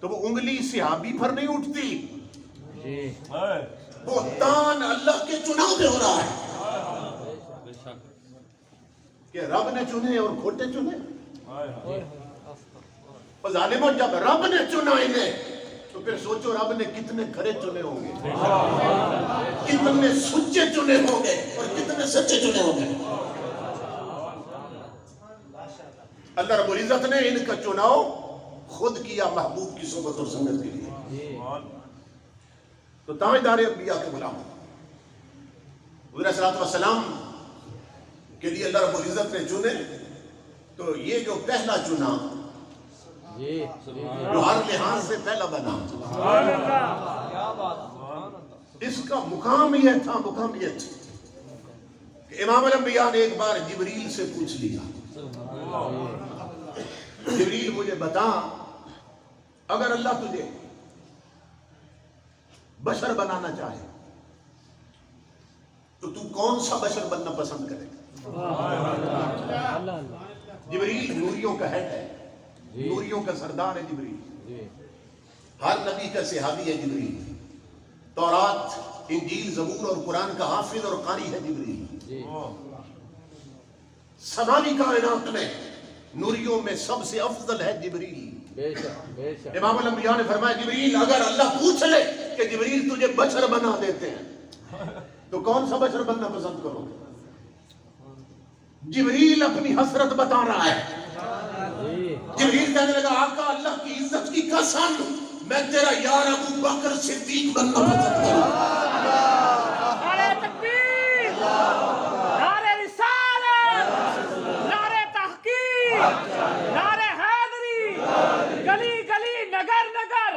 تو وہ انگلی صحابی پر نہیں اٹھتی، وہ تان اللہ کے چناؤ پہ ہو رہا ہے کہ رب نے چنے اور کھوٹے چنے. ظالموں جب رب نے چنا انہیں تو پھر سوچو رب نے کتنے کھرے چنے ہوں گے، کتنے سچے چنے ہوں گے اور کتنے سچے چنے ہوں گے. اللہ رب العزت نے ان کا چناؤ خود کیا محبوب کی صحبت اور سنت کے لیے. تو تاجدار انبیاء کے غلام حضور صلی اللہ علیہ وسلم کے لیے اللہ رب العزت نے چنے. تو یہ جو پہلا چنا جو ہر لحاظ سے پہلا بنا، اس کا مقام یہ تھا کہ امام الانبیاء نے ایک بار جبریل سے پوچھ لیا، جبریل مجھے بتا اگر اللہ تجھے بشر بنانا چاہے تو تو کون سا بشر بننا پسند کرے گا؟ جبریل نوریوں کا ہیڈ ہے، نوریوں کا سردار ہے جبریل، ہر نبی کا صحابی ہے جبریل، تورات انجیل زبور اور قرآن کا حافظ اور قاری ہے جبریل. سماوی کائنات میں نوریوں میں سب سے افضل ہے جبریل. امام الانبیاء نے فرمایا جبریل اگر اللہ پوچھ لے کہ جبریل تجھے بشر بنا دیتے ہیں تو کون سا بشر بننا پسند کرو گے؟ جبریل اپنی حسرت بتا رہا ہے. جبریل کہنے لگا آقا اللہ کی عزت کی قسم میں تیرا یار ابو بکر صدیق بننا پسند کروں. نعرہ تکبیر، نعرہ رسالت، نعرہ تحقیق، نعرہ حیدری، گلی گلی نگر نگر،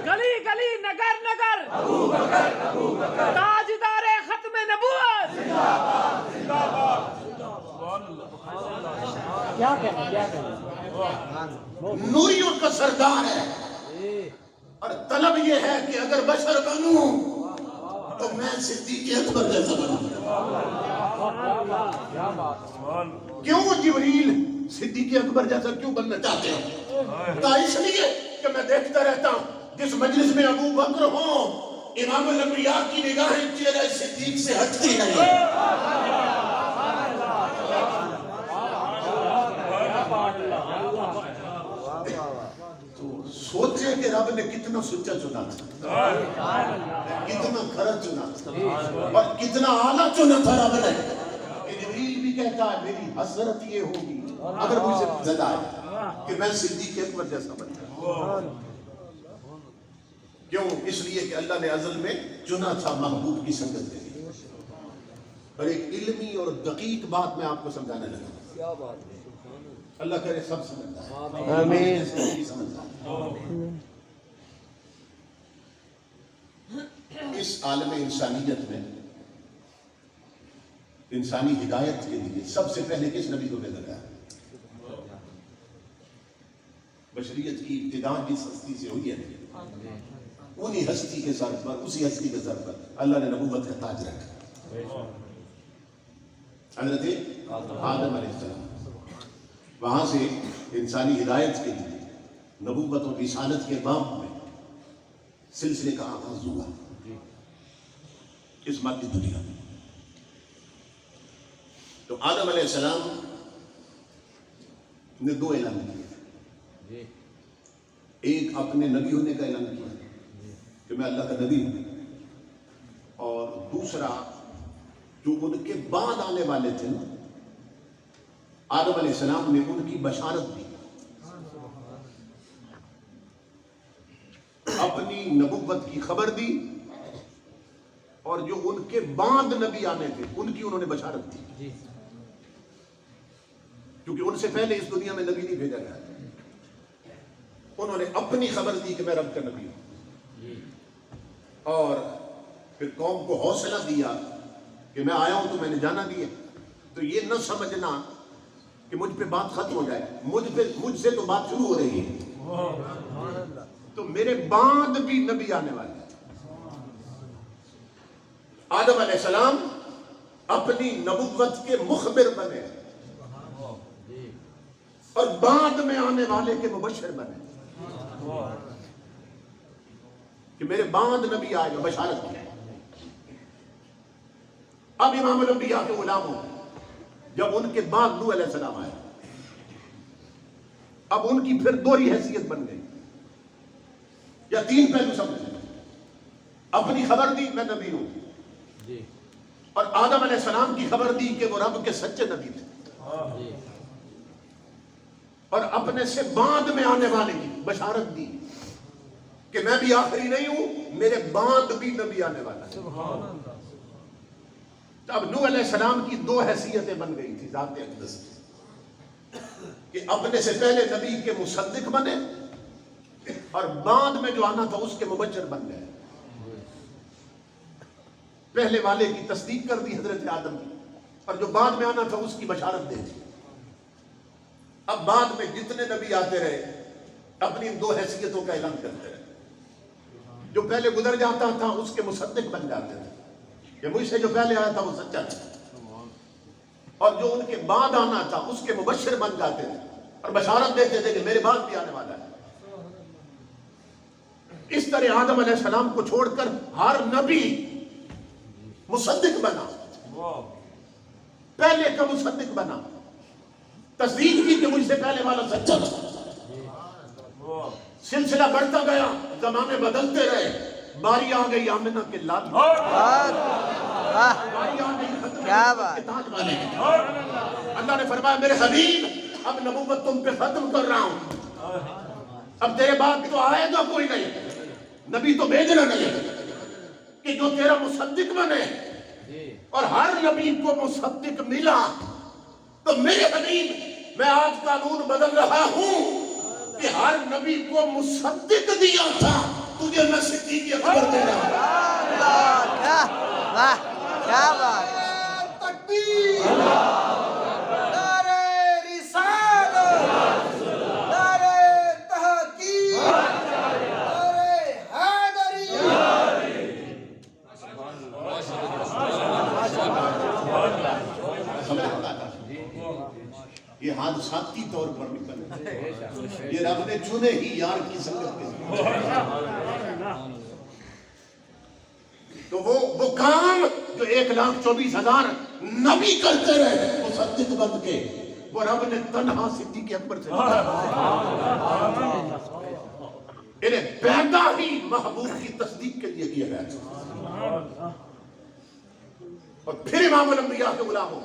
گلی گلی نگر نگر، تاجدار ختم نبوت. کیا کہنا نوریوں کا سردار ہے اور طلب یہ ہے کہ اگر بشر بنوں تو میں صدیق اکبر جیسا بنوں. کیوں جبریل صدیق اکبر جیسا کیوں بننا چاہتے ہیں؟ تو اس لیے کہ میں دیکھتا رہتا ہوں جس مجلس میں ابو بکر ہوں امام الانبیاء کی نگاہیں چہرہ صدیق سے ہٹتی نہیں. سوچے کہ رب نے کتنا سچا چنا تھا، کتنا کھرا چنا تھا اور کتنا اعلیٰ چنا تھا رب نے کہ جبریل بھی کہتا ہے میری حسرت یہ ہوگی اگر مجھے زدہ ہے کہ میں صدیق اکبر جیسا بنتا. کیوں؟ اس لیے کہ اللہ نے ازل میں چنا تھا محبوب کی سنگت کے لیے. اور ایک علمی اور دقیق بات میں آپ کو سمجھانے لگا، اللہ کرے سب سمجھتا ہے. آمین. اس عالم انسانیت میں انسانی ہدایت کے لیے سب سے پہلے کس نبی کو بھیجا گیا؟ بشریت کی ابتدا جس ہستی سے ہوئی ہے انہی ہستی کے سر پر، اسی ہستی کے سر پر اللہ نے نبوت کا تاج رکھا. حضرت آدم علیہ السلام، وہاں سے انسانی ہدایت کے لیے نبوت اور رسالت کے باب میں سلسلے کا آغاز ہوا اس مادی دنیا میں. تو آدم علیہ السلام نے دو اعلان کیے. ایک اپنے نبی ہونے کا اعلان کیا کہ میں اللہ کا نبی ہوں، اور دوسرا جو ان کے بعد آنے والے تھے نا آدم علیہ السلام نے ان کی بشارت دی، اپنی نبوت کی خبر دی، اور جو ان کے بعد نبی آنے تھے ان کی انہوں نے بشارت دی، کیونکہ ان سے پہلے اس دنیا میں نبی نہیں بھیجا گیا. انہوں نے اپنی خبر دی کہ میں رب کا نبی ہوں، اور پھر قوم کو حوصلہ دیا کہ میں آیا ہوں تو میں نے جانا بھی ہے. تو یہ نہ سمجھنا کہ مجھ پہ بات ختم ہو جائے، مجھ سے تو بات شروع ہو رہی ہے، تو میرے بعد بھی نبی آنے والے ہیں. آدم علیہ السلام اپنی نبوت کے مخبر بنے اور بعد میں آنے والے کے مبشر بنے. کہ میرے بعد نبی آئے گا، بشارت کی۔ اب امام الانبیاء کے غلاموں، جب ان کے بعد نوح علیہ السلام آئے، اب ان کی پھر دوہری حیثیت بن گئی، یا تین پہلو سمجھیں۔ اپنی خبر دی میں نبی ہوں، اور آدم علیہ السلام کی خبر دی کہ وہ رب کے سچے نبی تھے، اور اپنے سے بعد میں آنے والے کی بشارت دی کہ میں بھی آخری نہیں ہوں، میرے بعد بھی نبی آنے والا ہے۔ اب نوح علیہ السلام کی دو حیثیتیں بن گئی تھی ذات اقدس کی، کہ اپنے سے پہلے نبی کے مصدق بنے، اور بعد میں جو آنا تھا اس کے مبشر بن گئے۔ پہلے والے کی تصدیق کر دی حضرت آدم کی، اور جو بعد میں آنا تھا اس کی بشارت دے دی۔ اب بعد میں جتنے نبی آتے رہے اپنی دو حیثیتوں کا اعلان کرتے رہے۔ جو پہلے گزر جاتا تھا اس کے مصدق بن جاتے تھے کہ مجھ سے جو پہلے آیا تھا وہ سچا تھا، اور جو ان کے بعد آنا تھا اس کے مبشر بن جاتے تھے اور بشارت دیتے تھے کہ میرے بعد بھی آنے والا ہے۔ اس طرح آدم علیہ السلام کو چھوڑ کر ہر نبی مصدق بنا، پہلے کا مصدق بنا، تصدیق کی کہ مجھ سے پہلے والا سچا تھا۔ سلسلہ بڑھتا گیا، زمانے بدلتے رہے، باری آ گئی آمنہ کے لال، باری آ گئی ختم کے تاج والے کی۔ اللہ نے فرمایا میرے حبیب اب نبوت تم پہ ختم کر رہا ہوں، اب تیرے بعد تو آئے گا کوئی نہیں، نبی تو بھیجنا نہیں کہ جو تیرا مصدق بنے، اور ہر نبی کو مصدق ملا۔ تو میرے حبیب میں آج قانون بدل رہا ہوں کہ ہر نبی کو مصدق دیا تھا، تجھے میں صدیق اکبر دے رہا ہوں۔ کیا بات، تکبیر، نعرہ رسالت، نعرہ تحقیق، نعرہ حیدری۔ یہ حادثاتی طور پر نکل، یہ رب نے چنے ہی یار کی سنگت کے لیے۔ تو وہ کام جو 1,24,000 نبی کرتے رہے مصدق بن کے، وہ رب نے تنہا صدیق اکبر سے انہیں پیدا ہی محبوب کی تصدیق کے لیے کیا گیا۔ اور پھر امام الانبیاء کے غلاموں،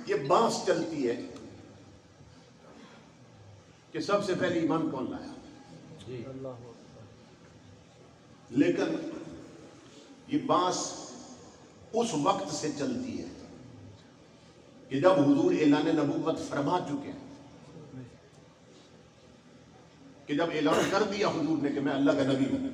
یہ بانس چلتی ہے کہ سب سے پہلے ایمان کون لایا، لیکن یہ بانس اس وقت سے چلتی ہے کہ جب حضور اعلان نبوت فرما چکے ہیں، کہ جب اعلان کر دیا حضور نے کہ میں اللہ کا نبی ہوں،